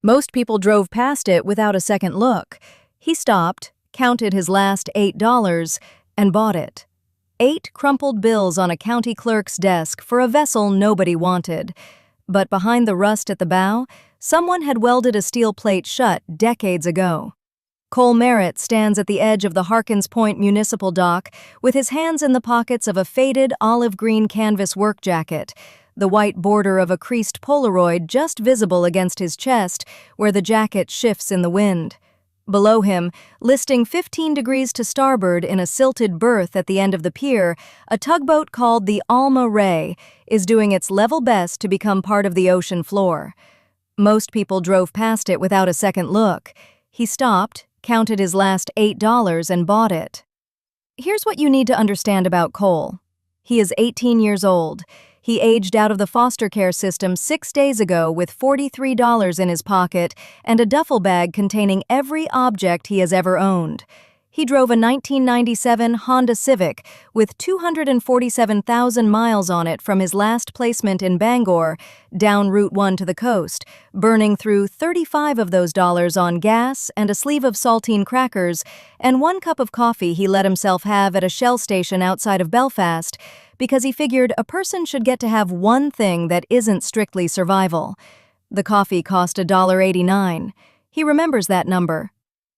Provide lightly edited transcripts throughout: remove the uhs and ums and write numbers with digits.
Most people drove past it without a second look. He stopped, counted his last $8, and bought it. 8 crumpled bills on a county clerk's desk for a vessel nobody wanted. But behind the rust at the bow, someone had welded a steel plate shut decades ago. Cole Merritt stands at the edge of the Harkins Point Municipal Dock with his hands in the pockets of a faded olive-green canvas work jacket, the white border of a creased Polaroid just visible against his chest where the jacket shifts in the wind. Below him, listing 15 degrees to starboard in a silted berth at the end of the pier, a tugboat called the Alma Ray is doing its level best to become part of the ocean floor. Most people drove past it without a second look. He stopped, counted his last $8, and bought it. Here's what you need to understand about Cole. He is 18 years old. He aged out of the foster care system 6 days ago with $43 in his pocket and a duffel bag containing every object he has ever owned. He drove a 1997 Honda Civic with 247,000 miles on it from his last placement in Bangor, down Route 1 to the coast, burning through 35 of those dollars on gas and a sleeve of saltine crackers and 1 cup of coffee he let himself have at a Shell station outside of Belfast, because he figured a person should get to have one thing that isn't strictly survival. The coffee cost $1.89. He remembers that number.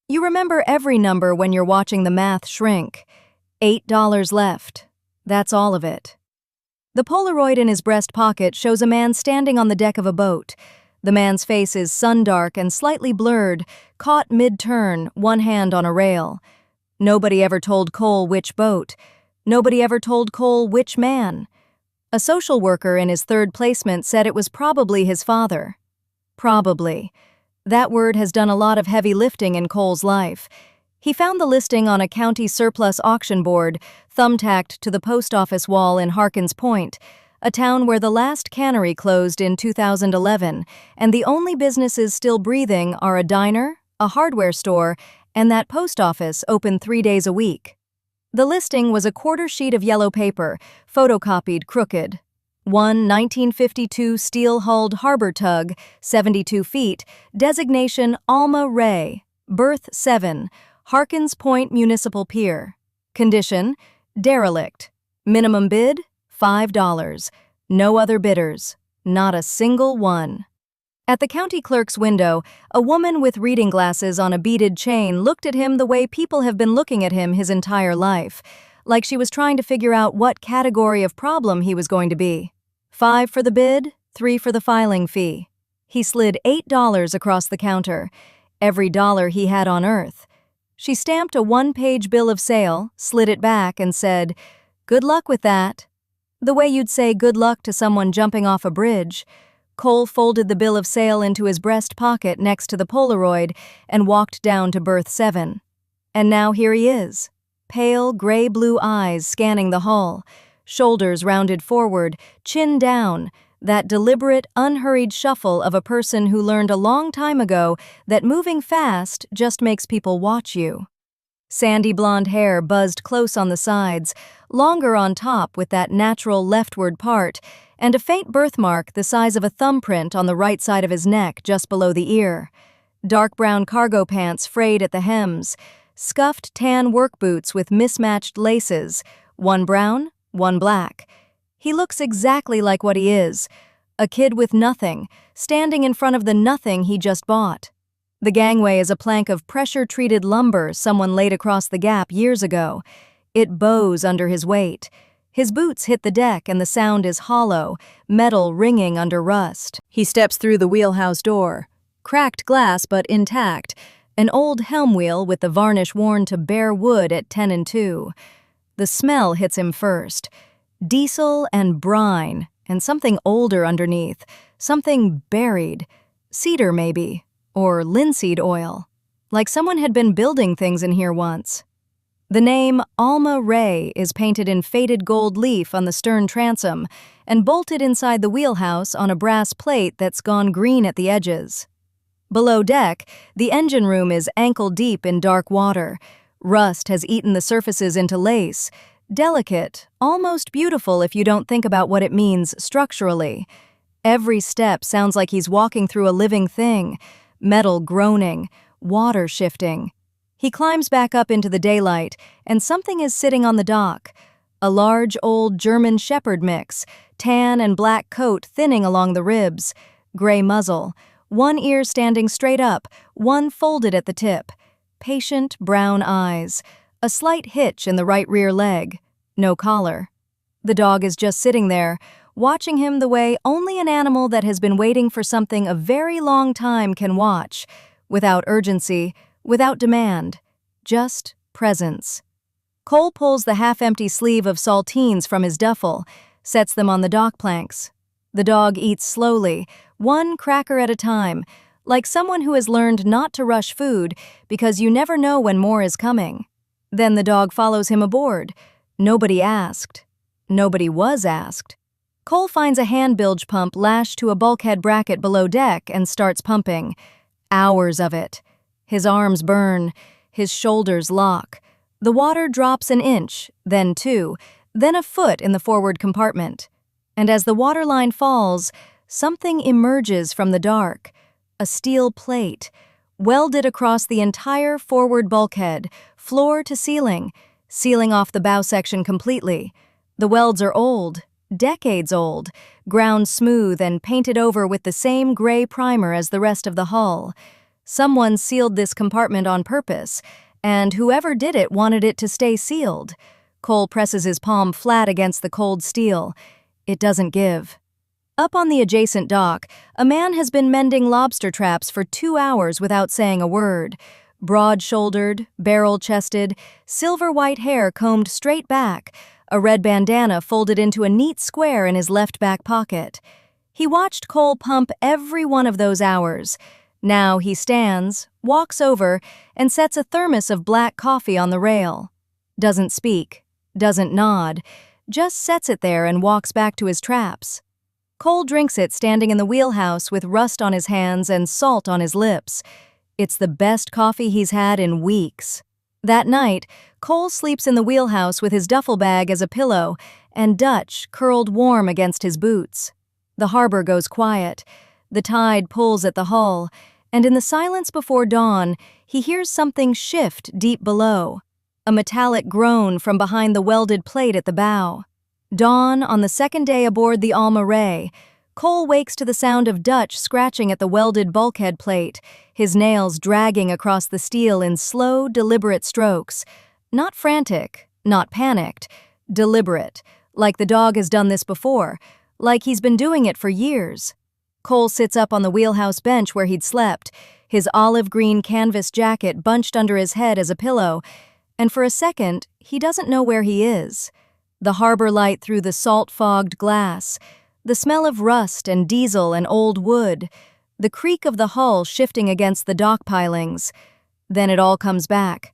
You remember every number when you're watching the math shrink. $8 left. That's all of it. The Polaroid in his breast pocket shows a man standing on the deck of a boat. The man's face is sun-dark and slightly blurred, caught mid-turn, one hand on a rail. Nobody ever told Cole which boat. Nobody ever told Cole which man. A social worker in his third placement said it was probably his father. Probably. That word has done a lot of heavy lifting in Cole's life. He found the listing on a county surplus auction board, thumbtacked to the post office wall in Harkins Point, a town where the last cannery closed in 2011, and the only businesses still breathing are a diner, a hardware store, and that post office open 3 days a week. The listing was a quarter sheet of yellow paper, photocopied crooked. One 1952 steel-hulled harbor tug, 72 feet, designation Alma Ray, berth 7, Harkins Point Municipal Pier. Condition, derelict. Minimum bid, $5. No other bidders. Not a single one. At the county clerk's window, a woman with reading glasses on a beaded chain looked at him the way people have been looking at him his entire life, like she was trying to figure out what category of problem he was going to be. 5 for the bid, 3 for the filing fee. He slid $8 across the counter, every dollar he had on earth. She stamped a 1-page bill of sale, slid it back, and said, "Good luck with that." The way you'd say good luck to someone jumping off a bridge. Cole folded the bill of sale into his breast pocket next to the Polaroid and walked down to berth 7. And now here he is. Pale, gray-blue eyes scanning the hull, shoulders rounded forward, chin down, that deliberate, unhurried shuffle of a person who learned a long time ago that moving fast just makes people watch you. Sandy blonde hair buzzed close on the sides, longer on top with that natural leftward part, and a faint birthmark the size of a thumbprint on the right side of his neck just below the ear. Dark brown cargo pants frayed at the hems, scuffed tan work boots with mismatched laces, one brown, one black. He looks exactly like what he is, a kid with nothing, standing in front of the nothing he just bought. The gangway is a plank of pressure-treated lumber someone laid across the gap years ago. It bows under his weight. His boots hit the deck and the sound is hollow, metal ringing under rust. He steps through the wheelhouse door. Cracked glass but intact, an old helm wheel with the varnish worn to bare wood at 10 and 2. The smell hits him first. Diesel and brine, and something older underneath, something buried. Cedar maybe, or linseed oil. Like someone had been building things in here once. The name Alma Ray is painted in faded gold leaf on the stern transom and bolted inside the wheelhouse on a brass plate that's gone green at the edges. Below deck, the engine room is ankle-deep in dark water. Rust has eaten the surfaces into lace. Delicate, almost beautiful if you don't think about what it means structurally. Every step sounds like he's walking through a living thing. metal groaning, water shifting. He climbs back up into the daylight, and something is sitting on the dock. A large old German Shepherd mix, tan and black coat thinning along the ribs, gray muzzle, one ear standing straight up, one folded at the tip. Patient brown eyes, a slight hitch in the right rear leg, no collar. The dog is just sitting there, watching him the way only an animal that has been waiting for something a very long time can watch, without urgency, without demand, just presence. Cole pulls the half-empty sleeve of saltines from his duffel, sets them on the dock planks. The dog eats slowly, one cracker at a time, like someone who has learned not to rush food because you never know when more is coming. Then the dog follows him aboard. Nobody asked. Nobody was asked. Cole finds a hand bilge pump lashed to a bulkhead bracket below deck and starts pumping. Hours of it. His arms burn, his shoulders lock. The water drops an inch, then 2, then a foot in the forward compartment. And as the waterline falls, something emerges from the dark. A steel plate, welded across the entire forward bulkhead, floor to ceiling, sealing off the bow section completely. The welds are old, decades old, ground smooth and painted over with the same gray primer as the rest of the hull. Someone sealed this compartment on purpose, and whoever did it wanted it to stay sealed. Cole presses his palm flat against the cold steel. It doesn't give. Up on the adjacent dock, a man has been mending lobster traps for 2 hours without saying a word. Broad-shouldered, barrel-chested, silver-white hair combed straight back, a red bandana folded into a neat square in his left back pocket. He watched Cole pump every one of those hours. Now he stands, walks over, and sets a thermos of black coffee on the rail. Doesn't speak, doesn't nod, just sets it there and walks back to his traps. Cole drinks it standing in the wheelhouse with rust on his hands and salt on his lips. It's the best coffee he's had in weeks. That night, Cole sleeps in the wheelhouse with his duffel bag as a pillow and Dutch curled warm against his boots. The harbor goes quiet. The tide pulls at the hull, and in the silence before dawn, he hears something shift deep below. A metallic groan from behind the welded plate at the bow. Dawn on the second day aboard the Alma Ray. Cole wakes to the sound of Dutch scratching at the welded bulkhead plate, his nails dragging across the steel in slow, deliberate strokes. Not frantic, not panicked, deliberate, like the dog has done this before, like he's been doing it for years. Cole sits up on the wheelhouse bench where he'd slept, his olive-green canvas jacket bunched under his head as a pillow, and for a second, he doesn't know where he is. The harbor light through the salt-fogged glass, the smell of rust and diesel and old wood, the creak of the hull shifting against the dock pilings. Then it all comes back.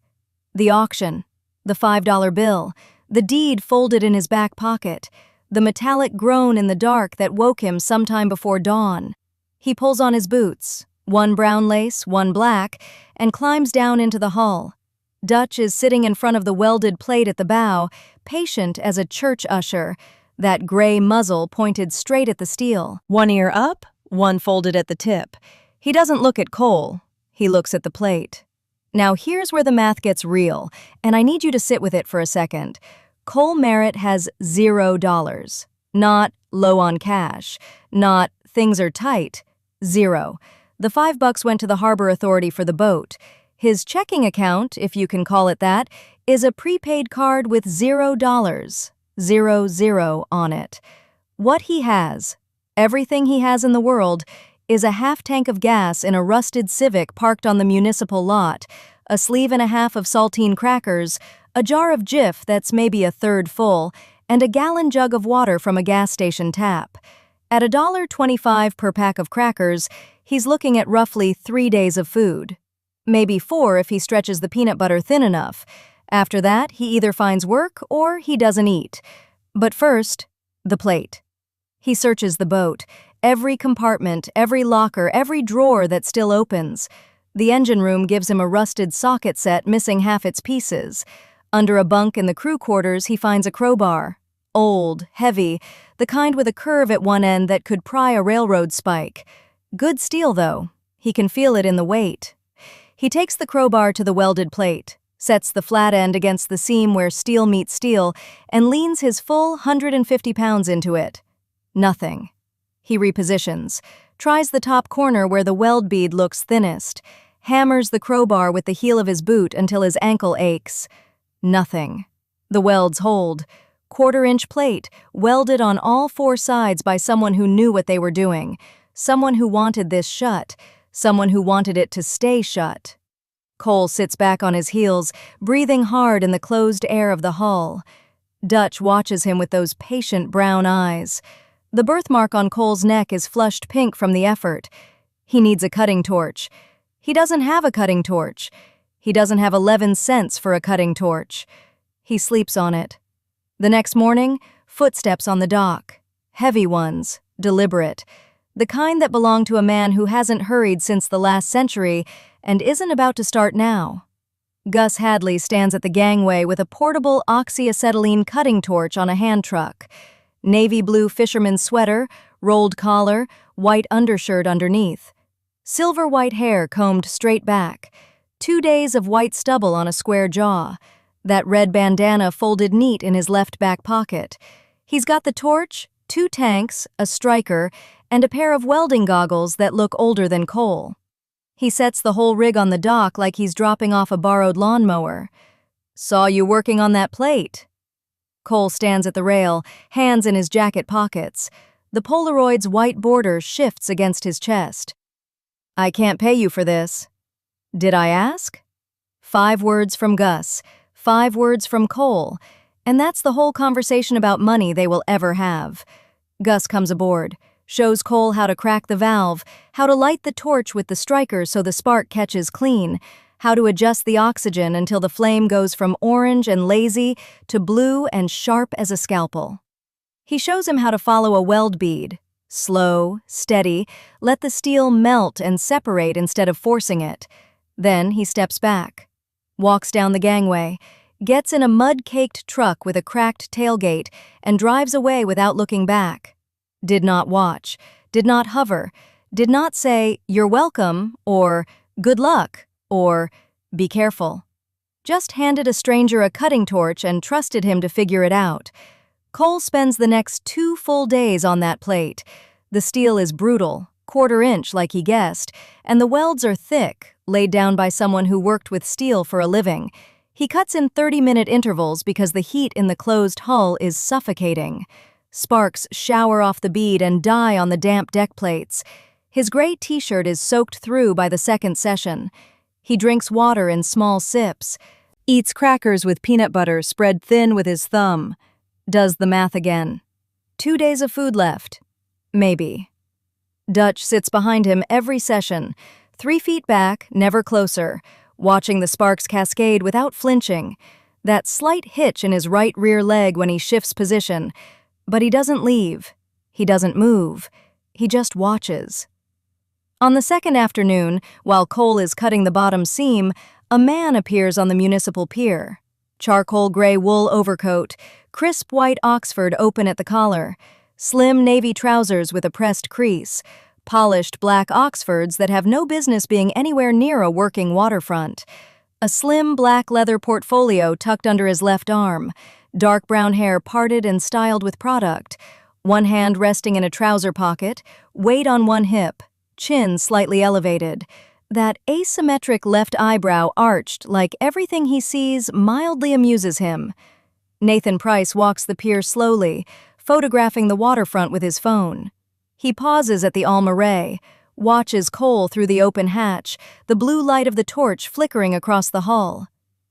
The auction, the $5 bill, the deed folded in his back pocket, the metallic groan in the dark that woke him sometime before dawn. He pulls on his boots, one brown lace, one black, and climbs down into the hull. Dutch is sitting in front of the welded plate at the bow, patient as a church usher, that gray muzzle pointed straight at the steel. One ear up, one folded at the tip. He doesn't look at Cole. He looks at the plate. Now here's where the math gets real, and I need you to sit with it for a second. Cole Merritt has $0. Not low on cash. Not things are tight. 0. The $5 went to the Harbor Authority for the boat. His checking account, if you can call it that, is a prepaid card with $0. 00 on it. What he has, everything he has in the world, is a half tank of gas in a rusted Civic parked on the municipal lot, a sleeve and a half of saltine crackers, a jar of Jif that's maybe a third full, and a gallon jug of water from a gas station tap. At $1.25 per pack of crackers, he's looking at roughly 3 days of food. Maybe 4 if he stretches the peanut butter thin enough. After that, he either finds work or he doesn't eat. But first, the plate. He searches the boat, every compartment, every locker, every drawer that still opens. The engine room gives him a rusted socket set missing half its pieces. Under a bunk in the crew quarters, he finds a crowbar. Old, heavy, the kind with a curve at one end that could pry a railroad spike. Good steel, though. He can feel it in the weight. He takes the crowbar to the welded plate, sets the flat end against the seam where steel meets steel, and leans his full 150 pounds into it. Nothing. He repositions, tries the top corner where the weld bead looks thinnest, hammers the crowbar with the heel of his boot until his ankle aches. Nothing. The welds hold. Quarter-inch plate, welded on all four sides by someone who knew what they were doing, someone who wanted this shut, someone who wanted it to stay shut. Cole sits back on his heels, breathing hard in the closed air of the hull. Dutch watches him with those patient brown eyes. The birthmark on Cole's neck is flushed pink from the effort. He needs a cutting torch. He doesn't have a cutting torch. He doesn't have 11 cents for a cutting torch. He sleeps on it. The next morning, footsteps on the dock. Heavy ones, deliberate. The kind that belong to a man who hasn't hurried since the last century and isn't about to start now. Gus Hadley stands at the gangway with a portable oxyacetylene cutting torch on a hand truck. Navy blue fisherman's sweater, rolled collar, white undershirt underneath. Silver white hair combed straight back. 2 days of white stubble on a square jaw. That red bandana folded neat in his left back pocket. He's got the torch, 2 tanks, a striker, and a pair of welding goggles that look older than Cole. He sets the whole rig on the dock like he's dropping off a borrowed lawnmower. "Saw you working on that plate." Cole stands at the rail, hands in his jacket pockets. The Polaroid's white border shifts against his chest. "I can't pay you for this." "Did I ask?" 5 words from Gus, 5 words from Cole, and that's the whole conversation about money they will ever have. Gus comes aboard, shows Cole how to crack the valve, how to light the torch with the striker so the spark catches clean, how to adjust the oxygen until the flame goes from orange and lazy to blue and sharp as a scalpel. He shows him how to follow a weld bead. Slow, steady, let the steel melt and separate instead of forcing it. Then he steps back, walks down the gangway, gets in a mud-caked truck with a cracked tailgate, and drives away without looking back. Did not watch, did not hover, did not say, "You're welcome," or "Good luck," or "Be careful." Just handed a stranger a cutting torch and trusted him to figure it out. Cole spends the next 2 full days on that plate. The steel is brutal, quarter-inch like he guessed, and the welds are thick, laid down by someone who worked with steel for a living. He cuts in 30-minute intervals because the heat in the closed hull is suffocating. Sparks shower off the bead and die on the damp deck plates. His gray t-shirt is soaked through by the second session. He drinks water in small sips, eats crackers with peanut butter spread thin with his thumb. Does the math again. 2 days of food left. Maybe. Dutch sits behind him every session, 3 feet back, never closer, watching the sparks cascade without flinching. That slight hitch in his right rear leg when he shifts position. But he doesn't leave. He doesn't move. He just watches. On the second afternoon, while Cole is cutting the bottom seam, a man appears on the municipal pier. Charcoal gray wool overcoat, crisp white Oxford open at the collar, slim navy trousers with a pressed crease, polished black Oxfords that have no business being anywhere near a working waterfront, a slim black leather portfolio tucked under his left arm, dark brown hair parted and styled with product, one hand resting in a trouser pocket, weight on one hip, chin slightly elevated, that asymmetric left eyebrow arched like everything he sees mildly amuses him. Nathan Price walks the pier slowly, photographing the waterfront with his phone. He pauses at the Alma Ray, watches Cole through the open hatch, the blue light of the torch flickering across the hull.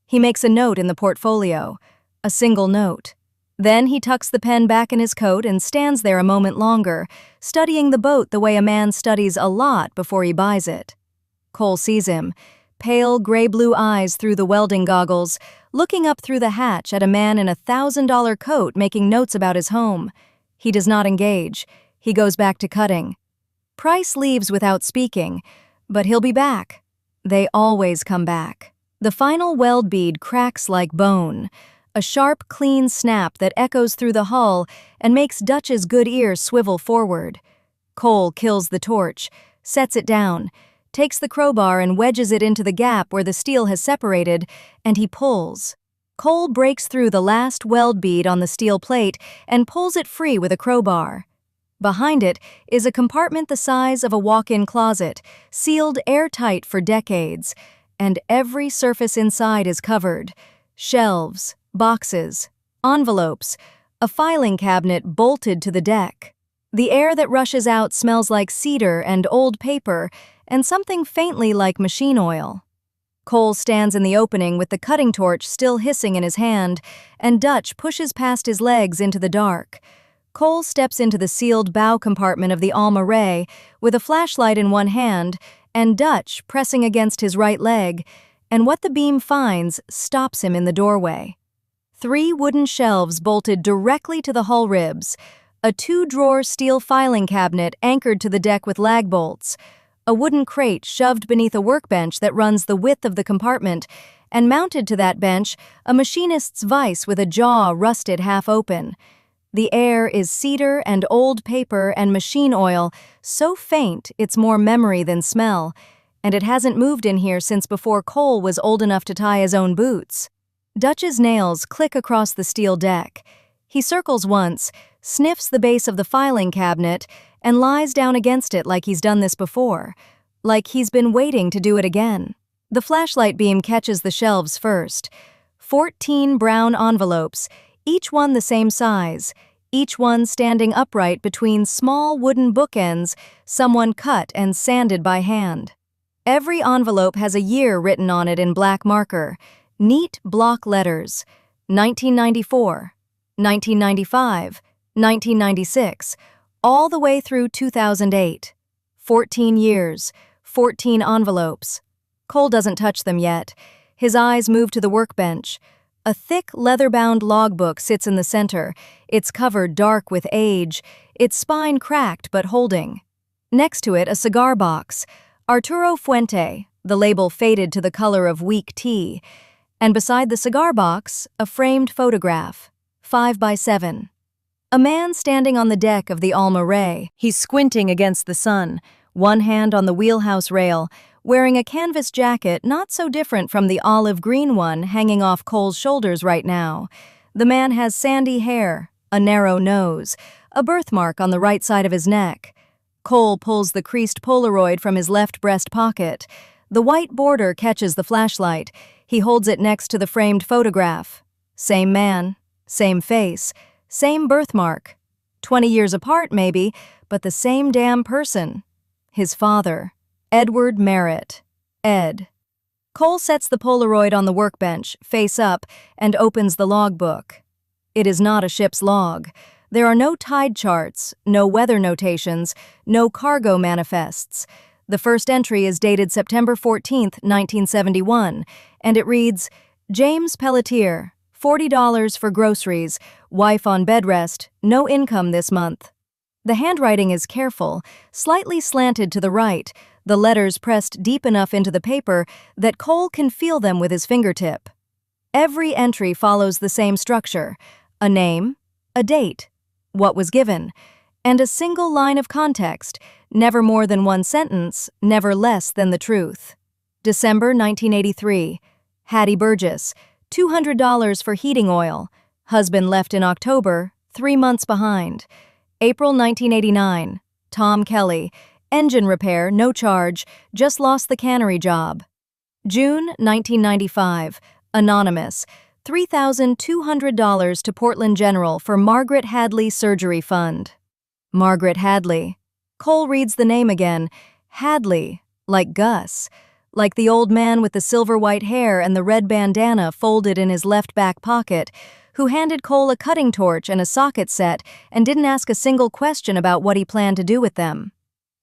He makes a note in the portfolio, a single note. Then he tucks the pen back in his coat and stands there a moment longer, studying the boat the way a man studies a lot before he buys it. Cole sees him, pale gray-blue eyes through the welding goggles, looking up through the hatch at a man in a $1,000 coat making notes about his home. He does not engage. He goes back to cutting. Price leaves without speaking, but he'll be back. They always come back. The final weld bead cracks like bone, a sharp, clean snap that echoes through the hull and makes Dutch's good ears swivel forward. Cole kills the torch, sets it down, takes the crowbar and wedges it into the gap where the steel has separated, and he pulls. Cole breaks through the last weld bead on the steel plate and pulls it free with a crowbar. Behind it is a compartment the size of a walk-in closet, sealed airtight for decades, and every surface inside is covered. Shelves, boxes, envelopes, a filing cabinet bolted to the deck. The air that rushes out smells like cedar and old paper and something faintly like machine oil. Cole stands in the opening with the cutting torch still hissing in his hand, and Dutch pushes past his legs into the dark. Cole steps into the sealed bow compartment of the Alma Ray with a flashlight in one hand and Dutch pressing against his right leg, and what the beam finds stops him in the doorway. 3 wooden shelves bolted directly to the hull ribs, a 2-drawer steel filing cabinet anchored to the deck with lag bolts, a wooden crate shoved beneath a workbench that runs the width of the compartment, and mounted to that bench, a machinist's vise with a jaw rusted half open. The air is cedar and old paper and machine oil, so faint it's more memory than smell, and it hasn't moved in here since before Cole was old enough to tie his own boots. Dutch's nails click across the steel deck. He circles once, sniffs the base of the filing cabinet, and lies down against it like he's done this before, like he's been waiting to do it again. The flashlight beam catches the shelves first. 14 brown envelopes, each one the same size, each one standing upright between small wooden bookends someone cut and sanded by hand. Every envelope has a year written on it in black marker, neat block letters: 1994, 1995, 1996, all the way through 2008. 14 years, 14 envelopes. Cole doesn't touch them yet. His eyes move to the workbench. A thick, leather-bound logbook sits in the center, its cover dark with age, its spine cracked but holding. Next to it, a cigar box, Arturo Fuente, the label faded to the color of weak tea, and beside the cigar box, a framed photograph, 5 by 7. A man standing on the deck of the Alma Ray. He's squinting against the sun, one hand on the wheelhouse rail, wearing a canvas jacket not so different from the olive green one hanging off Cole's shoulders right now. The man has sandy hair, a narrow nose, a birthmark on the right side of his neck. Cole pulls the creased Polaroid from his left breast pocket. The white border catches the flashlight. He holds it next to the framed photograph. Same man, same face, same birthmark. 20 years apart, maybe, but the same damn person. His father, Edward Merritt. Ed. Cole sets the Polaroid on the workbench, face up, and opens the logbook. It is not a ship's log. There are no tide charts, no weather notations, no cargo manifests. The first entry is dated September 14, 1971, and it reads, James Pelletier, $40 for groceries, wife on bed rest, no income this month. The handwriting is careful, slightly slanted to the right, the letters pressed deep enough into the paper that Cole can feel them with his fingertip. Every entry follows the same structure: a name, a date, what was given, and a single line of context, never more than one sentence, never less than the truth. December 1983. Hattie Burgess, $200 for heating oil. Husband left in October, 3 months behind. April 1989. Tom Kelly, engine repair, no charge, just lost the cannery job. June 1995. Anonymous, $3,200 to Portland General for Margaret Hadley Surgery Fund. Margaret Hadley. Cole reads the name again. Hadley, like Gus, like the old man with the silver-white hair and the red bandana folded in his left back pocket, who handed Cole a cutting torch and a socket set and didn't ask a single question about what he planned to do with them.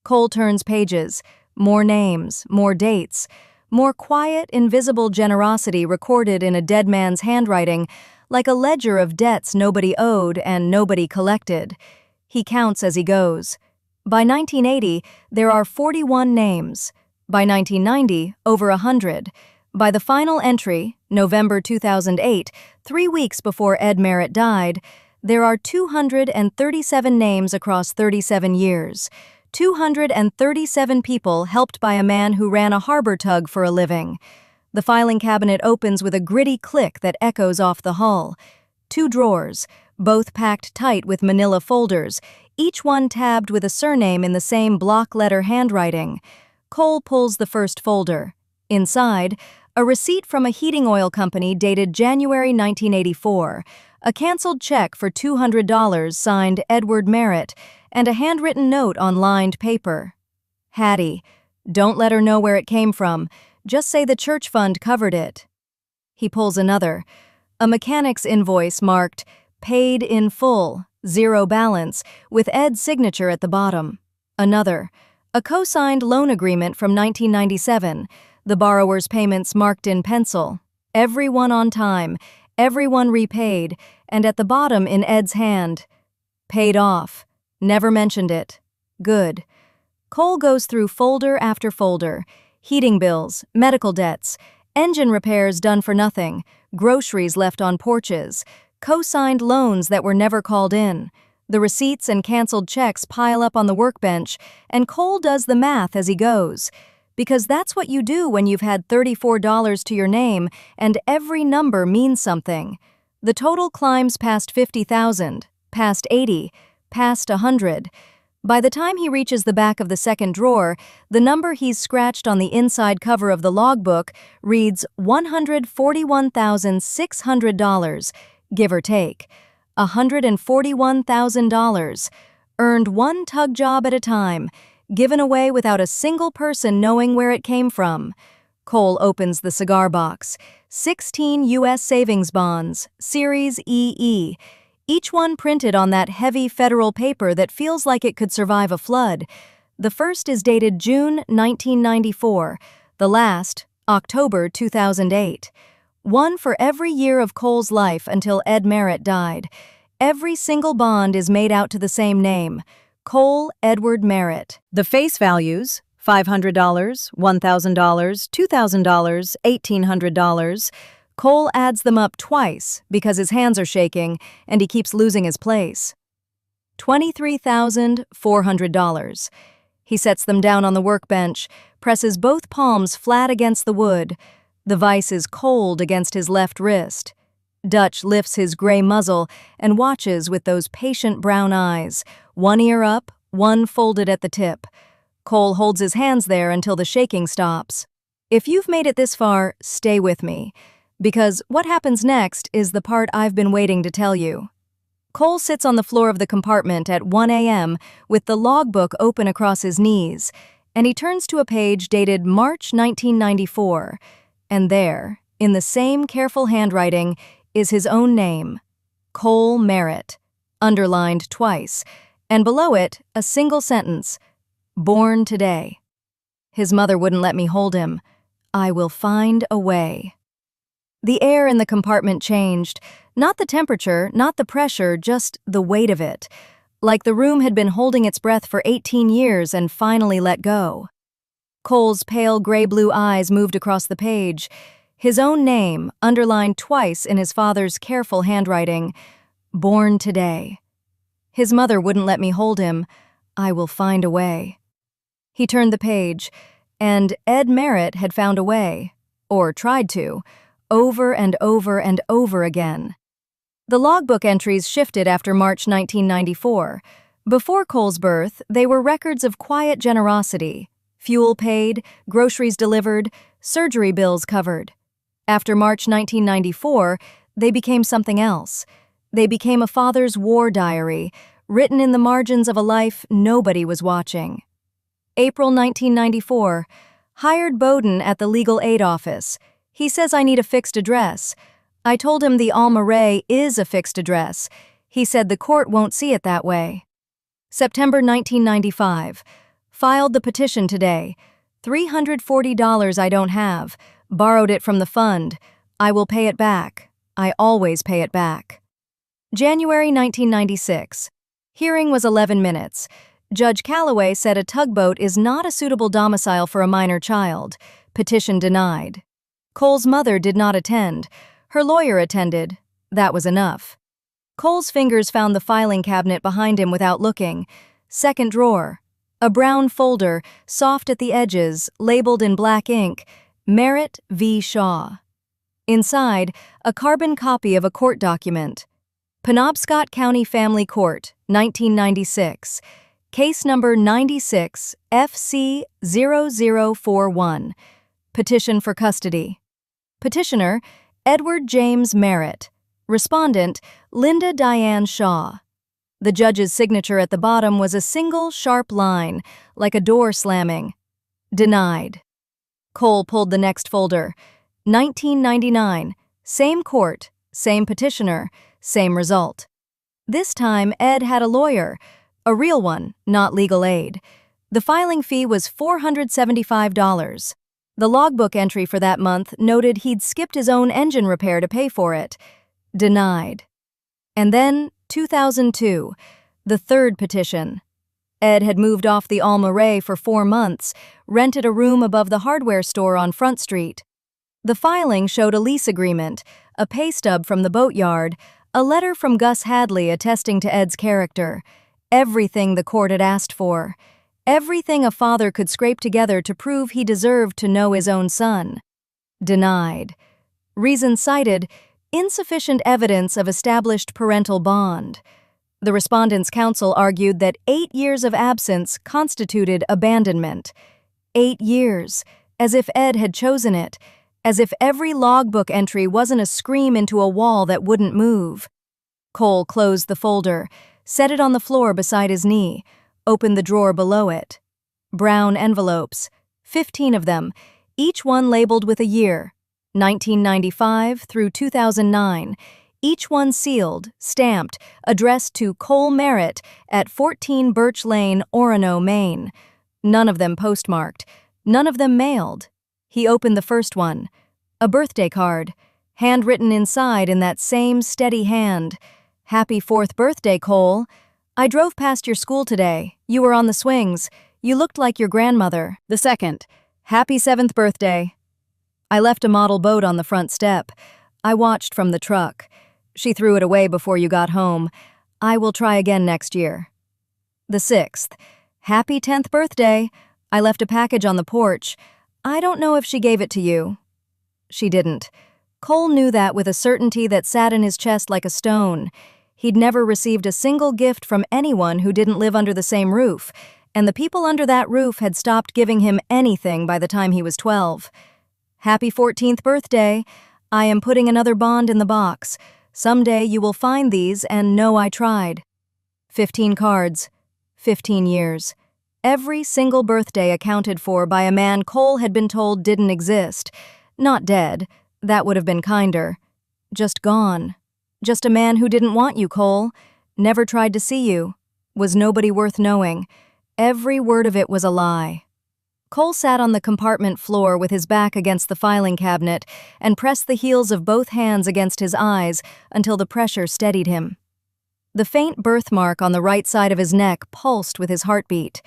Cole turns pages. More names, more dates, more quiet, invisible generosity recorded in a dead man's handwriting, like a ledger of debts nobody owed and nobody collected. He counts as he goes. By 1980, there are 41 names. By 1990, over 100. By the final entry, November 2008, 3 weeks before Ed Merritt died, there are 237 names across 37 years. 237 people helped by a man who ran a harbor tug for a living. The filing cabinet opens with a gritty click that echoes off the hull. 2 drawers, both packed tight with manila folders, each one tabbed with a surname in the same block-letter handwriting. Cole pulls the first folder. Inside, a receipt from a heating oil company dated January 1984, a canceled check for $200 signed Edward Merritt, and a handwritten note on lined paper. Hattie, don't let her know where it came from. Just say the church fund covered it. He pulls another. A mechanic's invoice marked, paid in full, 0 balance, with Ed's signature at the bottom. Another. A co-signed loan agreement from 1997, the borrower's payments marked in pencil. Everyone on time, everyone repaid, and at the bottom in Ed's hand. Paid off. Never mentioned it. Good. Cole goes through folder after folder. Heating bills, medical debts, engine repairs done for nothing, groceries left on porches, co-signed loans that were never called in. The receipts and canceled checks pile up on the workbench, and Cole does the math as he goes. Because that's what you do when you've had $34 to your name, and every number means something. The total climbs past 50,000, past 80, past 100. By the time he reaches the back of the second drawer, the number he's scratched on the inside cover of the logbook reads $141,600, give or take. $141,000, earned one tug job at a time, given away without a single person knowing where it came from. Cole opens the cigar box. 16 U.S. savings bonds, Series EE. Each one printed on that heavy federal paper that feels like it could survive a flood. The first is dated June 1994, the last, October 2008. One for every year of Cole's life until Ed Merritt died. Every single bond is made out to the same name, Cole Edward Merritt. The face values, $500, $1,000, $2,000, $1,800. Cole adds them up twice because his hands are shaking and he keeps losing his place. $23,400. He sets them down on the workbench, presses both palms flat against the wood. The vise is cold against his left wrist. Dutch lifts his gray muzzle and watches with those patient brown eyes, one ear up, one folded at the tip. Cole holds his hands there until the shaking stops. If you've made it this far, stay with me. Because what happens next is the part I've been waiting to tell you. Cole sits on the floor of the compartment at 1 a.m. with the logbook open across his knees, and he turns to a page dated March 1994. And there, in the same careful handwriting, is his own name, Cole Merritt, underlined twice, and below it, a single sentence, born today. His mother wouldn't let me hold him. I will find a way. The air in the compartment changed, not the temperature, not the pressure, just the weight of it, like the room had been holding its breath for 18 years and finally let go. Cole's pale gray-blue eyes moved across the page, his own name underlined twice in his father's careful handwriting, born today. His mother wouldn't let me hold him. I will find a way. He turned the page, and Ed Merritt had found a way, or tried to, over and over and over again. The logbook entries shifted after March 1994. Before Cole's birth, they were records of quiet generosity, fuel paid, groceries delivered, surgery bills covered. After March 1994, they became something else. They became a father's war diary, written in the margins of a life nobody was watching. April 1994. Hired Bowden at the legal aid office. He says I need a fixed address. I told him the Alma Ray is a fixed address. He said the court won't see it that way. September 1995. Filed the petition today. $340 I don't have. Borrowed it from the fund. I will pay it back. I always pay it back. January 1996. Hearing was 11 minutes. Judge Calloway said a tugboat is not a suitable domicile for a minor child. Petition denied. Cole's mother did not attend. Her lawyer attended. That was enough. Cole's fingers found the filing cabinet behind him without looking. Second drawer. A brown folder, soft at the edges, labeled in black ink, Merritt v. Shaw. Inside, a carbon copy of a court document. Penobscot County Family Court, 1996. Case number 96 FC0041. Petition for custody. Petitioner, Edward James Merritt. Respondent, Linda Diane Shaw. The judge's signature at the bottom was a single, sharp line, like a door slamming. Denied. Cole pulled the next folder. 1999. Same court, same petitioner, same result. This time, Ed had a lawyer. A real one, not legal aid. The filing fee was $475. The logbook entry for that month noted he'd skipped his own engine repair to pay for it. Denied. And then, 2002, the third petition. Ed had moved off the Alma Ray for 4 months, rented a room above the hardware store on Front Street. The filing showed a lease agreement, a pay stub from the boatyard, a letter from Gus Hadley attesting to Ed's character. Everything the court had asked for. Everything a father could scrape together to prove he deserved to know his own son. Denied. Reason cited, insufficient evidence of established parental bond. The respondent's counsel argued that 8 years of absence constituted abandonment. 8 years, as if Ed had chosen it, as if every logbook entry wasn't a scream into a wall that wouldn't move. Cole closed the folder, set it on the floor beside his knee, opened the drawer below it. Brown envelopes, 15 of them, each one labeled with a year, 1995 through 2009, each one sealed, stamped, addressed to Cole Merritt at 14 Birch Lane, Orono, Maine. None of them postmarked, none of them mailed. He opened the first one, a birthday card, handwritten inside in that same steady hand. Happy 4th birthday, Cole. I drove past your school today. You were on the swings. You looked like your grandmother. The second, happy 7th birthday. I left a model boat on the front step. I watched from the truck. She threw it away before you got home. I will try again next year. The 6th, happy 10th birthday. I left a package on the porch. I don't know if she gave it to you. She didn't. Cole knew that with a certainty that sat in his chest like a stone. He'd never received a single gift from anyone who didn't live under the same roof, and the people under that roof had stopped giving him anything by the time he was 12. Happy 14th birthday. I am putting another bond in the box. Someday you will find these and know I tried. 15 cards. 15 years. Every single birthday accounted for by a man Cole had been told didn't exist. Not dead. That would have been kinder. Just gone. Just a man who didn't want you, Cole. Never tried to see you. Was nobody worth knowing. Every word of it was a lie. Cole sat on the compartment floor with his back against the filing cabinet and pressed the heels of both hands against his eyes until the pressure steadied him. The faint birthmark on the right side of his neck pulsed with his heartbeat.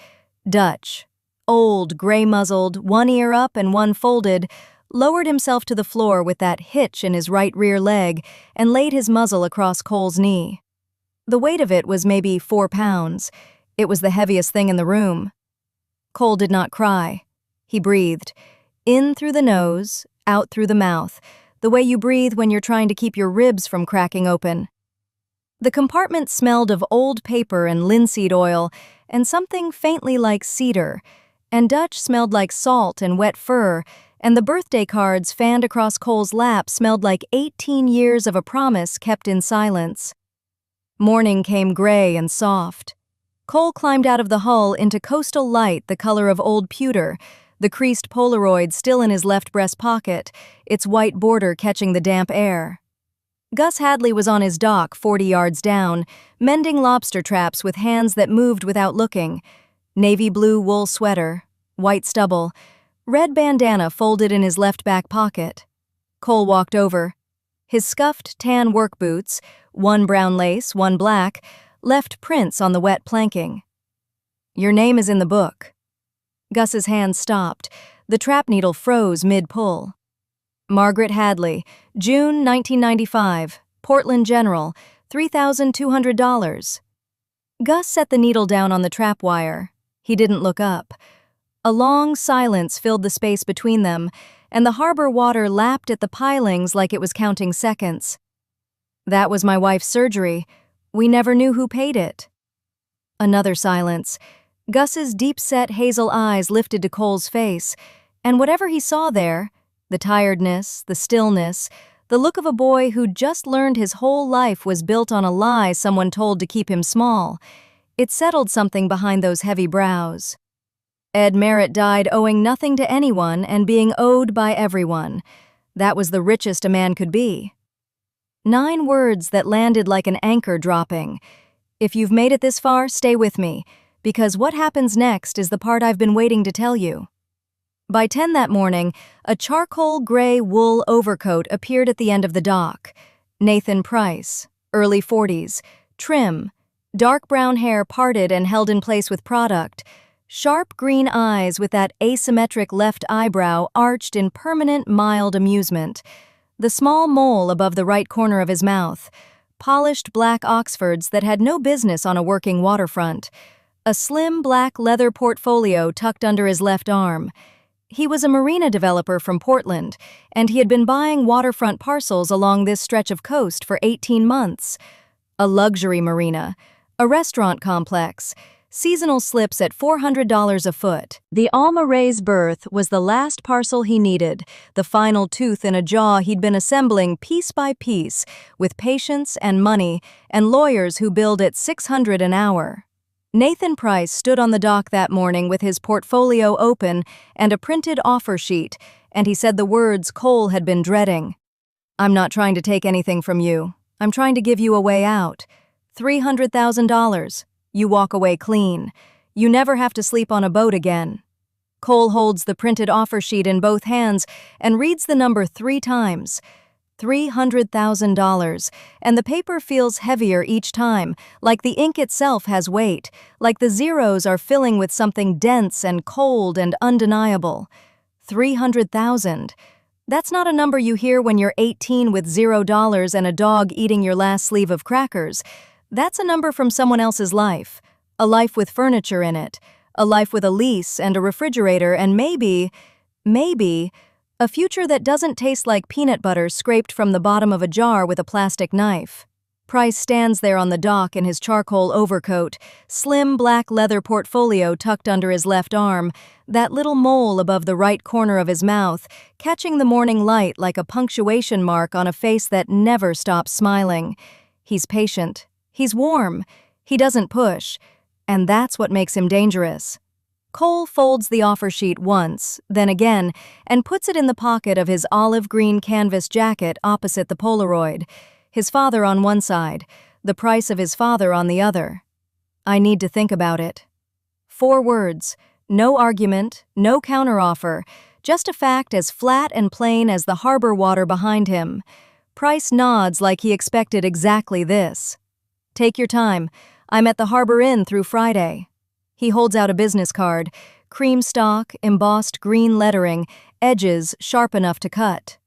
Dutch, old, gray-muzzled, one ear up and one folded, lowered himself to the floor with that hitch in his right rear leg and laid his muzzle across Cole's knee. The weight of it was maybe 4 pounds. It was the heaviest thing in the room. Cole did not cry. He breathed. In through the nose, out through the mouth, the way you breathe when you're trying to keep your ribs from cracking open. The compartment smelled of old paper and linseed oil and something faintly like cedar, and Dutch smelled like salt and wet fur, and the birthday cards fanned across Cole's lap smelled like 18 years of a promise kept in silence. Morning came gray and soft. Cole climbed out of the hull into coastal light the color of old pewter, the creased Polaroid still in his left breast pocket, its white border catching the damp air. Gus Hadley was on his dock 40 yards down, mending lobster traps with hands that moved without looking. Navy blue wool sweater, white stubble, red bandana folded in his left back pocket. Cole walked over. His scuffed tan work boots, one brown lace, one black, left prints on the wet planking. Your name is in the book. Gus's hand stopped. The trap needle froze mid-pull. Margaret Hadley, June 1995, Portland General, $3,200. Gus set the needle down on the trap wire. He didn't look up. A long silence filled the space between them, and the harbor water lapped at the pilings like it was counting seconds. "That was my wife's surgery. We never knew who paid it." Another silence. Gus's deep-set hazel eyes lifted to Cole's face, and whatever he saw there, the tiredness, the stillness, the look of a boy who'd just learned his whole life was built on a lie someone told to keep him small, it settled something behind those heavy brows. Ed Merritt died owing nothing to anyone and being owed by everyone. That was the richest a man could be. 9 words that landed like an anchor dropping. If you've made it this far, stay with me, because what happens next is the part I've been waiting to tell you. By 10 that morning, a charcoal gray wool overcoat appeared at the end of the dock. Nathan Price, early 40s, trim, dark brown hair parted and held in place with product, sharp green eyes with that asymmetric left eyebrow arched in permanent mild amusement, the small mole above the right corner of his mouth, polished black Oxfords that had no business on a working waterfront, a slim black leather portfolio tucked under his left arm. He was a marina developer from Portland, and he had been buying waterfront parcels along this stretch of coast for 18 months. A luxury marina, a restaurant complex, seasonal slips at $400 a foot. The Alma Ray's berth was the last parcel he needed, the final tooth in a jaw he'd been assembling piece by piece, with patience and money and lawyers who billed at $600 an hour. Nathan Price stood on the dock that morning with his portfolio open and a printed offer sheet, and he said the words Cole had been dreading. "I'm not trying to take anything from you. I'm trying to give you a way out. $300,000. You walk away clean. You never have to sleep on a boat again." Cole holds the printed offer sheet in both hands and reads the number 3 times. $300,000, and the paper feels heavier each time, like the ink itself has weight, like the zeros are filling with something dense and cold and undeniable. 300,000. That's not a number you hear when you're 18 with $0 and a dog eating your last sleeve of crackers. That's a number from someone else's life. A life with furniture in it. A life with a lease and a refrigerator and maybe, a future that doesn't taste like peanut butter scraped from the bottom of a jar with a plastic knife. Price stands there on the dock in his charcoal overcoat, slim black leather portfolio tucked under his left arm, that little mole above the right corner of his mouth, catching the morning light like a punctuation mark on a face that never stops smiling. He's patient. He's warm. He doesn't push. And that's what makes him dangerous. Cole folds the offer sheet once, then again, and puts it in the pocket of his olive green canvas jacket opposite the Polaroid. His father on one side, the price of his father on the other. "I need to think about it." 4 words, no argument, no counteroffer, just a fact as flat and plain as the harbor water behind him. Price nods like he expected exactly this. "Take your time. I'm at the Harbor Inn through Friday." He holds out a business card, cream stock, embossed green lettering, edges sharp enough to cut.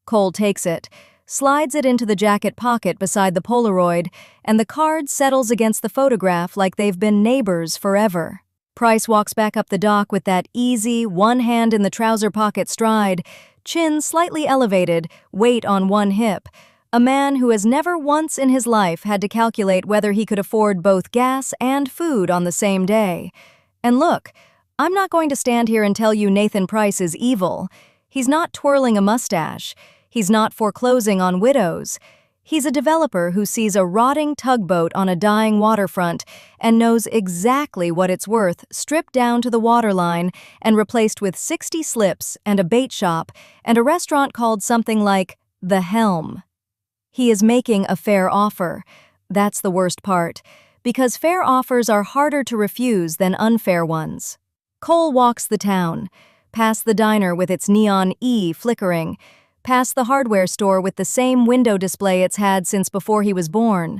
Cole takes it, slides it into the jacket pocket beside the Polaroid, and the card settles against the photograph like they've been neighbors forever. Price walks back up the dock with that easy, one hand in the trouser pocket stride, chin slightly elevated, weight on one hip. A man who has never once in his life had to calculate whether he could afford both gas and food on the same day. And look, I'm not going to stand here and tell you Nathan Price is evil. He's not twirling a mustache. He's not foreclosing on widows. He's a developer who sees a rotting tugboat on a dying waterfront and knows exactly what it's worth, stripped down to the waterline and replaced with 60 slips and a bait shop and a restaurant called something like The Helm. He is making a fair offer. That's the worst part, because fair offers are harder to refuse than unfair ones. Cole walks the town, past the diner with its neon E flickering, past the hardware store with the same window display it's had since before he was born,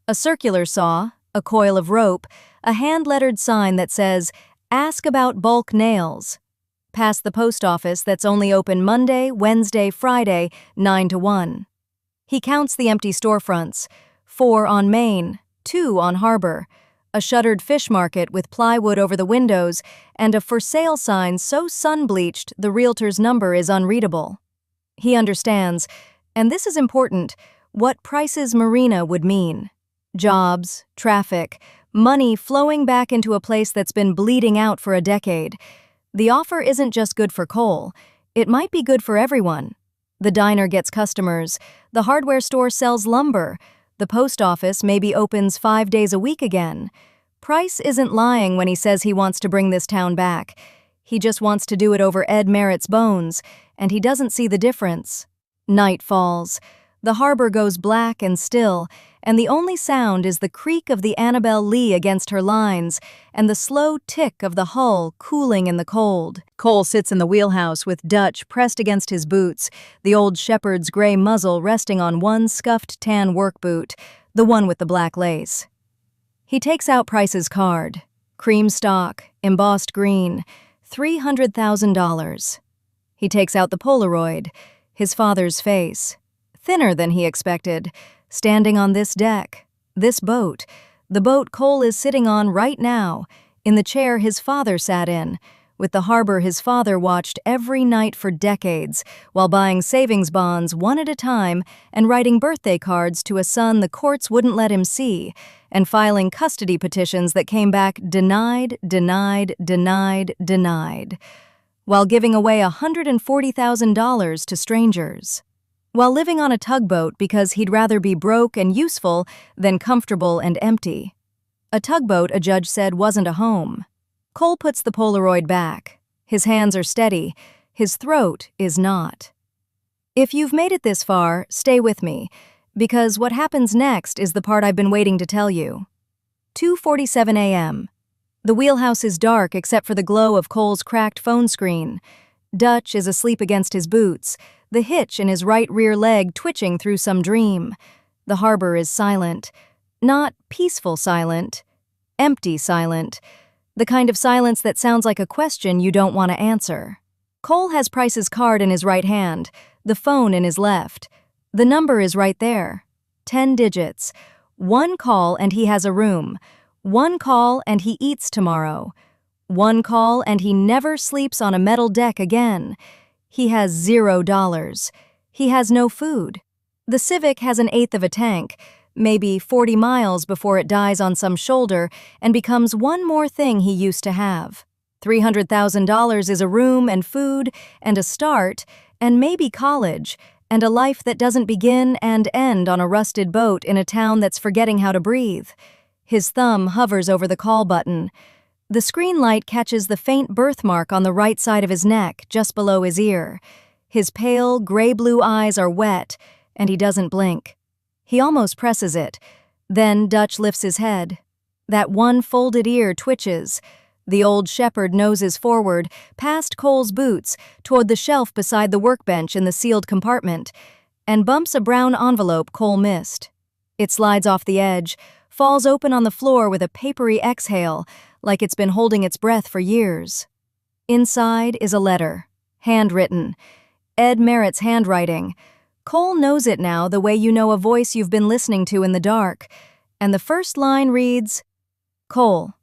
a circular saw, a coil of rope, a hand-lettered sign that says, "Ask about bulk nails," past the post office that's only open Monday, Wednesday, Friday, 9 to 1. He counts the empty storefronts, 4 on Main, 2 on Harbor, a shuttered fish market with plywood over the windows, and a for sale sign so sun-bleached the realtor's number is unreadable. He understands, and this is important, what Price's marina would mean. Jobs, traffic, money flowing back into a place that's been bleeding out for a decade. The offer isn't just good for Cole, it might be good for everyone. The diner gets customers, the hardware store sells lumber, the post office maybe opens 5 days a week again. Price isn't lying when he says he wants to bring this town back. He just wants to do it over Ed Merritt's bones, and he doesn't see the difference. Night falls. The harbor goes black and still, and the only sound is the creak of the Annabelle Lee against her lines and the slow tick of the hull cooling in the cold. Cole sits in the wheelhouse with Dutch pressed against his boots, the old shepherd's gray muzzle resting on one scuffed tan work boot, the one with the black lace. He takes out Price's card. Cream stock, embossed green, $300,000. He takes out the Polaroid, his father's face, thinner than he expected, standing on this deck, this boat, the boat Cole is sitting on right now, in the chair his father sat in, with the harbor his father watched every night for decades, while buying savings bonds one at a time and writing birthday cards to a son the courts wouldn't let him see, and filing custody petitions that came back denied, denied, denied, denied, while giving away $140,000 to strangers. While living on a tugboat because he'd rather be broke and useful than comfortable and empty. A tugboat, a judge said, wasn't a home. Cole puts the Polaroid back. His hands are steady. His throat is not. If you've made it this far, stay with me, because what happens next is the part I've been waiting to tell you. 2:47 a.m. The wheelhouse is dark except for the glow of Cole's cracked phone screen. Dutch is asleep against his boots, the hitch in his right rear leg twitching through some dream. The harbor is silent. Not peaceful silent. Empty silent. The kind of silence that sounds like a question you don't want to answer. Cole has Price's card in his right hand, the phone in his left. The number is right there. 10 digits. One call and he has a room. One call and he eats tomorrow. One call and he never sleeps on a metal deck again. He has $0. He has no food. The Civic has an eighth of a tank, maybe 40 miles before it dies on some shoulder and becomes one more thing he used to have. $300,000 is a room and food and a start and maybe college and a life that doesn't begin and end on a rusted boat in a town that's forgetting how to breathe. His thumb hovers over the call button. The screen light catches the faint birthmark on the right side of his neck, just below his ear. His pale, gray-blue eyes are wet, and he doesn't blink. He almost presses it. Then Dutch lifts his head. That one folded ear twitches. The old shepherd noses forward, past Cole's boots, toward the shelf beside the workbench in the sealed compartment, and bumps a brown envelope Cole missed. It slides off the edge, falls open on the floor with a papery exhale, like it's been holding its breath for years. Inside is a letter, handwritten. Ed Merritt's handwriting. Cole knows it now the way you know a voice you've been listening to in the dark. And the first line reads, Cole,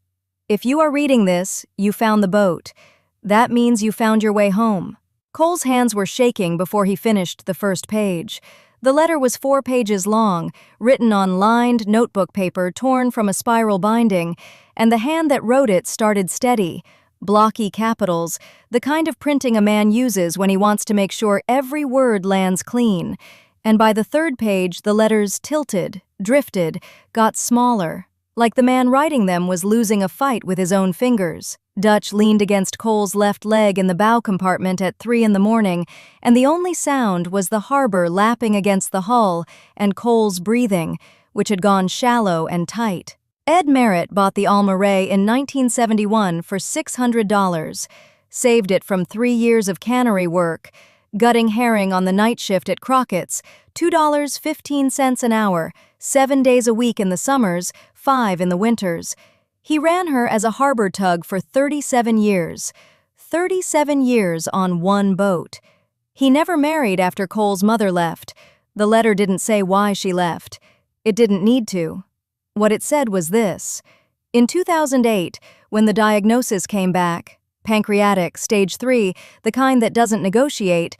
if you are reading this, you found the boat. That means you found your way home. Cole's hands were shaking before he finished the first page. The letter was 4 pages long, written on lined notebook paper torn from a spiral binding, and the hand that wrote it started steady, blocky capitals, the kind of printing a man uses when he wants to make sure every word lands clean. And by the 3rd page, the letters tilted, drifted, got smaller, like the man writing them was losing a fight with his own fingers. Dutch leaned against Cole's left leg in the bow compartment at 3 in the morning, and the only sound was the harbor lapping against the hull and Cole's breathing, which had gone shallow and tight. Ed Merritt bought the Almaray in 1971 for $600, saved it from 3 years of cannery work, gutting herring on the night shift at Crockett's, $2.15 an hour, 7 days a week in the summers, 5 in the winters. He ran her as a harbor tug for 37 years. 37 years on one boat. He never married after Cole's mother left. The letter didn't say why she left. It didn't need to. What it said was this: In 2008, when the diagnosis came back, pancreatic, stage 3, the kind that doesn't negotiate,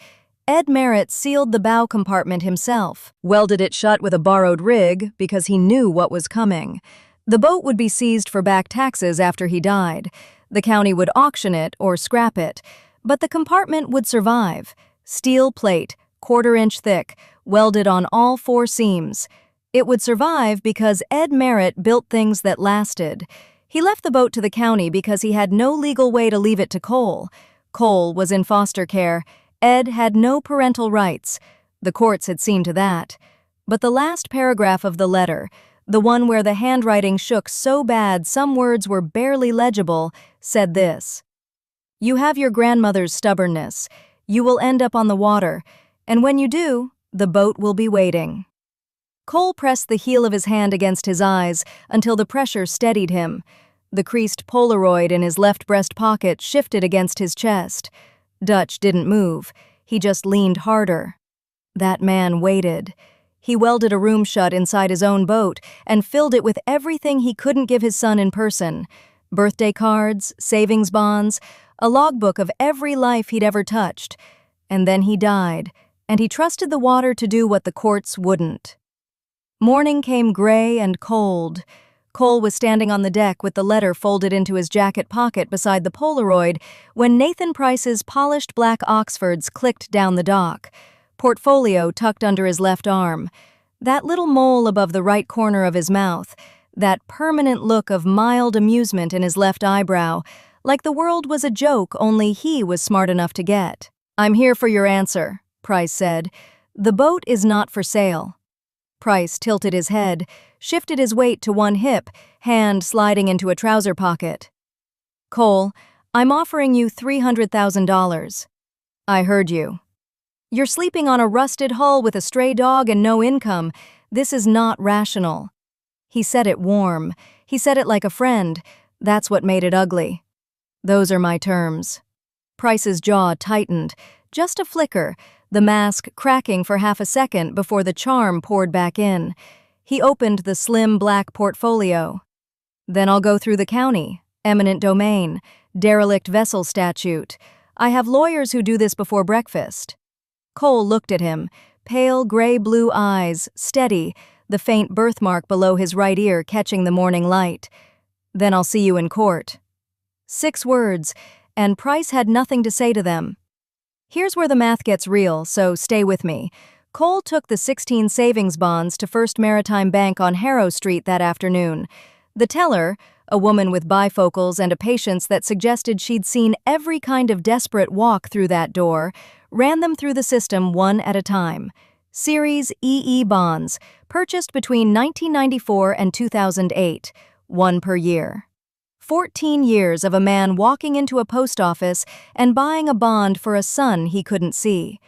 Ed Merritt sealed the bow compartment himself, welded it shut with a borrowed rig because he knew what was coming. The boat would be seized for back taxes after he died. The county would auction it or scrap it, but the compartment would survive. Steel plate, quarter-inch thick, welded on all 4 seams. It would survive because Ed Merritt built things that lasted. He left the boat to the county because he had no legal way to leave it to Cole. Cole was in foster care. Ed had no parental rights. The courts had seen to that. But the last paragraph of the letter, the one where the handwriting shook so bad some words were barely legible, said this: "You have your grandmother's stubbornness. You will end up on the water, and when you do, the boat will be waiting." Cole pressed the heel of his hand against his eyes until the pressure steadied him. The creased Polaroid in his left breast pocket shifted against his chest. Dutch didn't move. He just leaned harder. That man waited. He welded a room shut inside his own boat and filled it with everything he couldn't give his son in person: birthday cards, savings bonds, a logbook of every life he'd ever touched. And then he died, and he trusted the water to do what the courts wouldn't. Morning came gray and cold. Cole was standing on the deck with the letter folded into his jacket pocket beside the Polaroid when Nathan Price's polished black Oxfords clicked down the dock, portfolio tucked under his left arm, that little mole above the right corner of his mouth, that permanent look of mild amusement in his left eyebrow, like the world was a joke only he was smart enough to get. "I'm here for your answer," Price said. "The boat is not for sale." Price tilted his head, shifted his weight to one hip, hand sliding into a trouser pocket. "Cole, I'm offering you $300,000. I heard you. You're sleeping on a rusted hull with a stray dog and no income. This is not rational." He said it warm. He said it like a friend. That's what made it ugly. "Those are my terms." Price's jaw tightened, just a flicker, the mask cracking for half a second before the charm poured back in. He opened the slim black portfolio. "Then I'll go through the county, eminent domain, derelict vessel statute. I have lawyers who do this before breakfast." Cole looked at him, pale gray-blue eyes, steady, the faint birthmark below his right ear catching the morning light. "Then I'll see you in court." 6 words, and Price had nothing to say to them. Here's where the math gets real, so stay with me. Cole took the 16 savings bonds to First Maritime Bank on Harrow Street that afternoon. The teller, a woman with bifocals and a patience that suggested she'd seen every kind of desperate walk through that door, ran them through the system one at a time. Series EE bonds, purchased between 1994 and 2008, 1 per year. 14 years of a man walking into a post office and buying a bond for a son he couldn't see.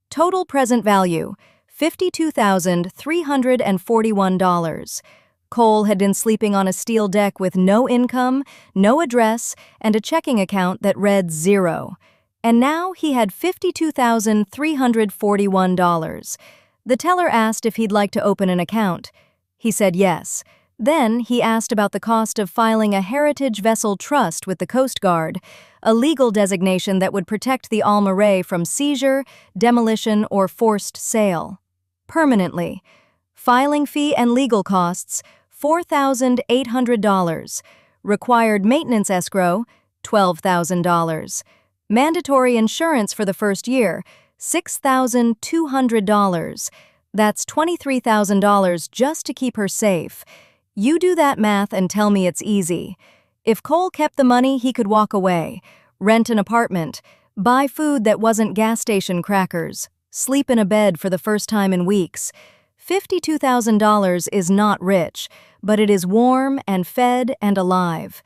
Total present value, $52,341. Cole had been sleeping on a steel deck with no income, no address, and a checking account that read 0. And now he had $52,341. The teller asked if he'd like to open an account. He said yes. Then he asked about the cost of filing a heritage vessel trust with the Coast Guard, a legal designation that would protect the Alma Ray from seizure, demolition, or forced sale. Permanently. Filing fee and legal costs, $4,800. Required maintenance escrow, $12,000. Mandatory insurance for the first year, $6,200. That's $23,000 just to keep her safe. You do that math and tell me it's easy. If Cole kept the money, he could walk away, rent an apartment, buy food that wasn't gas station crackers, sleep in a bed for the first time in weeks. $52,000 is not rich, but it is warm and fed and alive.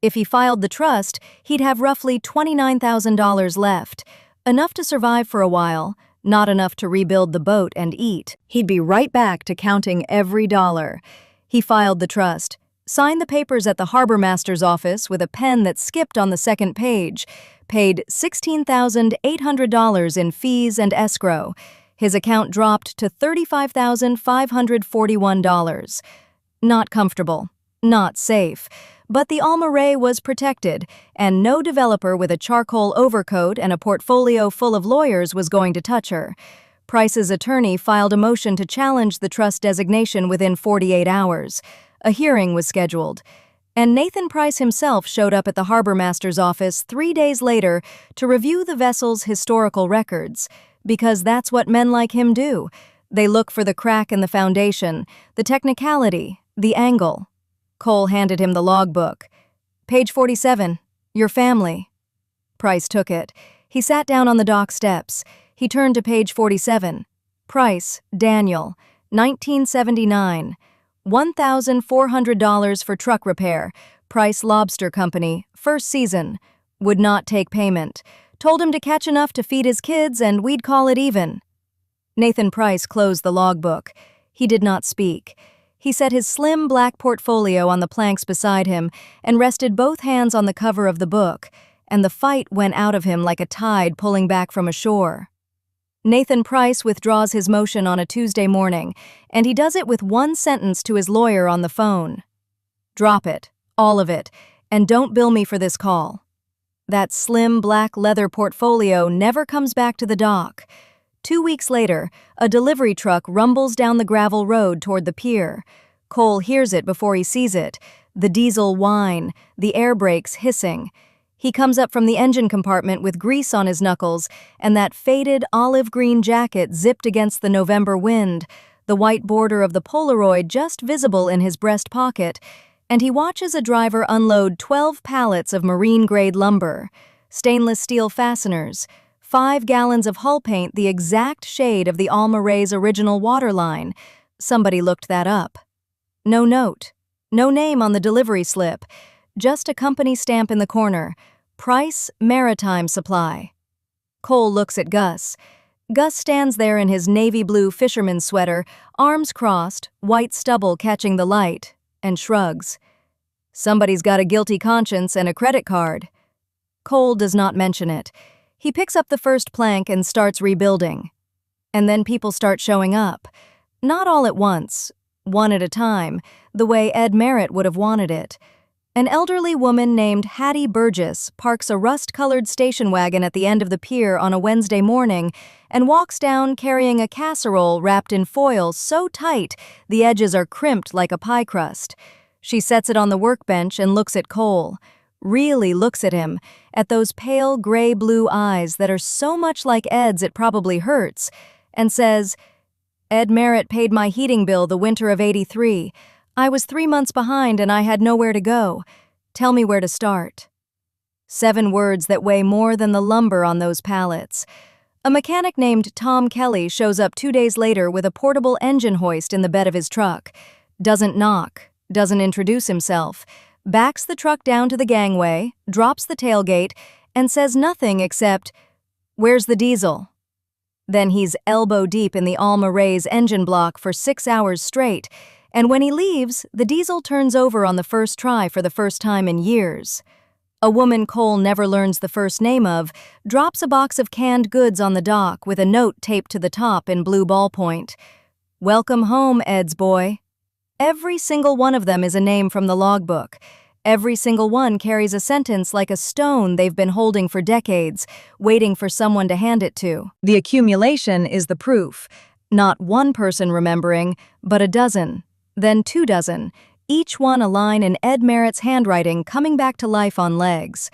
If he filed the trust, he'd have roughly $29,000 left, enough to survive for a while, not enough to rebuild the boat and eat. He'd be right back to counting every dollar. He filed the trust, signed the papers at the harbor master's office with a pen that skipped on the second page, paid $16,800 in fees and escrow. His account dropped to $35,541. Not comfortable, not safe, But the Alma Ray was protected, and no developer with a charcoal overcoat and a portfolio full of lawyers was going to touch her. Price's attorney filed a motion to challenge the trust designation within 48 hours. A hearing was scheduled, and Nathan Price himself showed up at the harbor master's office 3 days later to review the vessel's historical records, because that's what men like him do. They look for the crack in the foundation, the technicality, the angle. Cole handed him the logbook. "Page 47, your family." Price took it. He sat down on the dock steps. He turned to page 47. Price, Daniel, 1979. $1,400 for truck repair. Price Lobster Company, first season. Would not take payment. Told him to catch enough to feed his kids and we'd call it even. Nathan Price closed the logbook. He did not speak. He set his slim black portfolio on the planks beside him and rested both hands on the cover of the book, and the fight went out of him like a tide pulling back from a shore. Nathan Price withdraws his motion on a Tuesday morning, and he does it with one sentence to his lawyer on the phone. "Drop it, all of it, and don't bill me for this call." That slim black leather portfolio never comes back to the dock. 2 weeks later, a delivery truck rumbles down the gravel road toward the pier. Cole hears it before he sees it, the diesel whine, the air brakes hissing. He comes up from the engine compartment with grease on his knuckles and that faded olive-green jacket zipped against the November wind, the white border of the Polaroid just visible in his breast pocket, and he watches a driver unload 12 pallets of marine-grade lumber, stainless steel fasteners, 5 gallons of hull paint the exact shade of the Alma Ray's original waterline. Somebody looked that up. No note, no name on the delivery slip, just a company stamp in the corner, Price Maritime Supply. Cole looks at Gus. Gus stands there in his navy blue fisherman's sweater, arms crossed, white stubble catching the light, and shrugs. Somebody's got a guilty conscience and a credit card. Cole does not mention it. He picks up the first plank and starts rebuilding. And then people start showing up. Not all at once, one at a time, the way Ed Merritt would have wanted it. An elderly woman named Hattie Burgess parks a rust-colored station wagon at the end of the pier on a Wednesday morning and walks down carrying a casserole wrapped in foil so tight the edges are crimped like a pie crust. She sets it on the workbench and looks at Cole, really looks at him, at those pale gray-blue eyes that are so much like Ed's it probably hurts, and says, "Ed Merritt paid my heating bill the winter of '83. I was 3 months behind and I had nowhere to go. Tell me where to start." 7 words that weigh more than the lumber on those pallets. A mechanic named Tom Kelly shows up 2 days later with a portable engine hoist in the bed of his truck. Doesn't knock, doesn't introduce himself, backs the truck down to the gangway, drops the tailgate, and says nothing except, "Where's the diesel?" Then he's elbow deep in the Alma Ray's engine block for 6 hours straight, and when he leaves, the diesel turns over on the first try for the first time in years. A woman Cole never learns the first name of drops a box of canned goods on the dock with a note taped to the top in blue ballpoint. "Welcome home, Ed's boy." Every single one of them is a name from the logbook. Every single one carries a sentence like a stone they've been holding for decades, waiting for someone to hand it to. The accumulation is the proof. Not one person remembering, but a dozen. Then 2 dozen, each one a line in Ed Merritt's handwriting coming back to life on legs.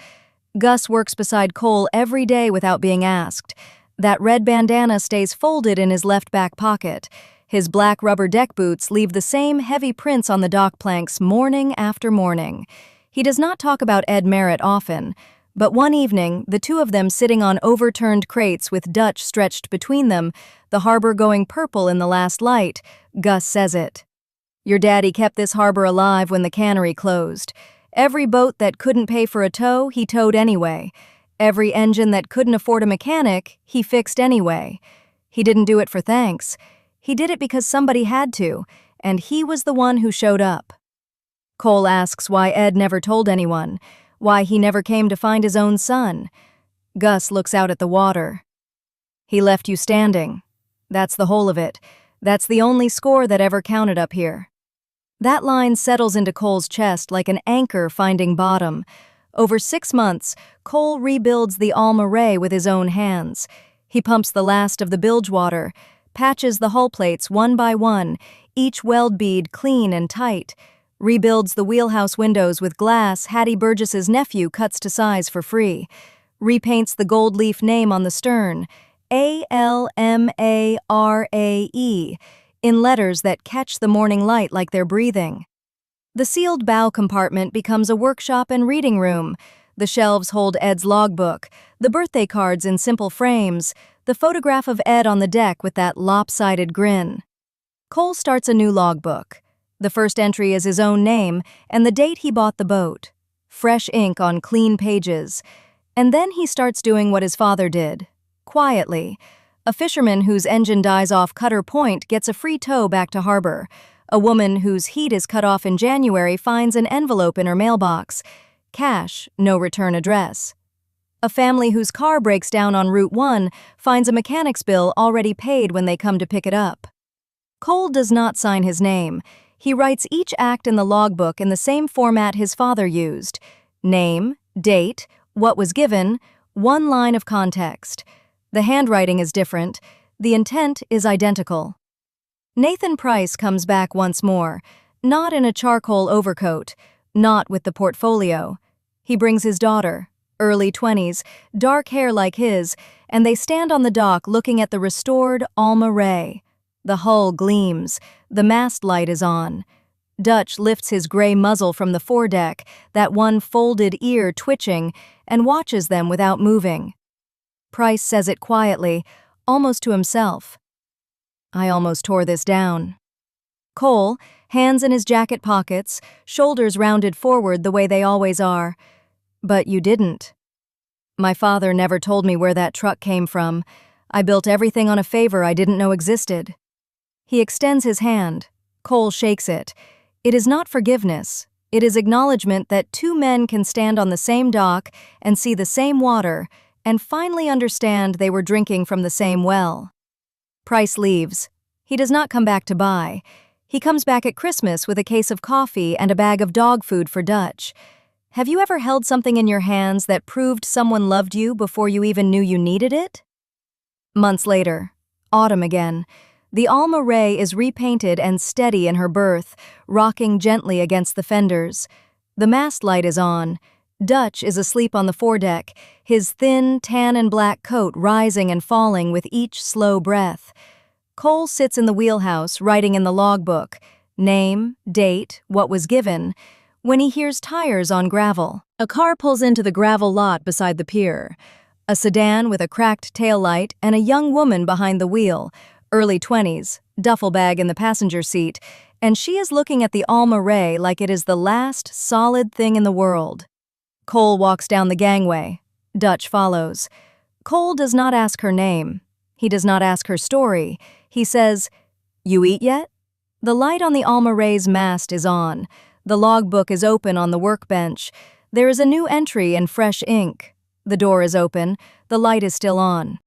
Gus works beside Cole every day without being asked. That red bandana stays folded in his left back pocket. His black rubber deck boots leave the same heavy prints on the dock planks morning after morning. He does not talk about Ed Merritt often, but one evening, the two of them sitting on overturned crates with Dutch stretched between them, the harbor going purple in the last light, Gus says it. "Your daddy kept this harbor alive when the cannery closed. Every boat that couldn't pay for a tow, he towed anyway. Every engine that couldn't afford a mechanic, he fixed anyway. He didn't do it for thanks. He did it because somebody had to, and he was the one who showed up." Cole asks why Ed never told anyone, why he never came to find his own son. Gus looks out at the water. "He left you standing. That's the whole of it. That's the only score that ever counted up here." That line settles into Cole's chest like an anchor finding bottom. Over 6 months, Cole rebuilds the Alma Ray with his own hands. He pumps the last of the bilge water, patches the hull plates one by one, each weld bead clean and tight, rebuilds the wheelhouse windows with glass Hattie Burgess's nephew cuts to size for free, repaints the gold leaf name on the stern, ALMARAE, in letters that catch the morning light like they're breathing. The sealed bow compartment becomes a workshop and reading room. The shelves hold Ed's logbook, the birthday cards in simple frames, the photograph of Ed on the deck with that lopsided grin. Cole starts a new logbook. The first entry is his own name and the date he bought the boat. Fresh ink on clean pages. And then he starts doing what his father did. Quietly. A fisherman whose engine dies off Cutter Point gets a free tow back to harbor. A woman whose heat is cut off in January finds an envelope in her mailbox. Cash, no return address. A family whose car breaks down on Route 1 finds a mechanic's bill already paid when they come to pick it up. Cole does not sign his name. He writes each act in the logbook in the same format his father used. Name, date, what was given, one line of context. The handwriting is different. The intent is identical. Nathan Price comes back once more, not in a charcoal overcoat, not with the portfolio. He brings his daughter, early 20s, dark hair like his, and they stand on the dock looking at the restored Alma Ray. The hull gleams, the mast light is on. Dutch lifts his gray muzzle from the foredeck, that one folded ear twitching, and watches them without moving. Price says it quietly, almost to himself. I almost tore this down. Cole, hands in his jacket pockets, shoulders rounded forward the way they always are. But you didn't. My father never told me where that truck came from. I built everything on a favor I didn't know existed. He extends his hand. Cole shakes it. It is not forgiveness. It is acknowledgement that two men can stand on the same dock and see the same water and finally understand they were drinking from the same well. Price leaves. He does not come back to buy. He comes back at Christmas with a case of coffee and a bag of dog food for Dutch. Have you ever held something in your hands that proved someone loved you before you even knew you needed it? Months later, autumn again. The Alma Ray is repainted and steady in her berth, rocking gently against the fenders. The mast light is on. Dutch is asleep on the foredeck, his thin, tan and black coat rising and falling with each slow breath. Cole sits in the wheelhouse, writing in the logbook, name, date, what was given, when he hears tires on gravel. A car pulls into the gravel lot beside the pier. A sedan with a cracked taillight and a young woman behind the wheel, early 20s, duffel bag in the passenger seat, and she is looking at the Alma Ray like it is the last solid thing in the world. Cole walks down the gangway. Dutch follows. Cole does not ask her name. He does not ask her story. He says, "You eat yet?" The light on the Alma Ray's mast is on. The logbook is open on the workbench. There is a new entry in fresh ink. The door is open. The light is still on.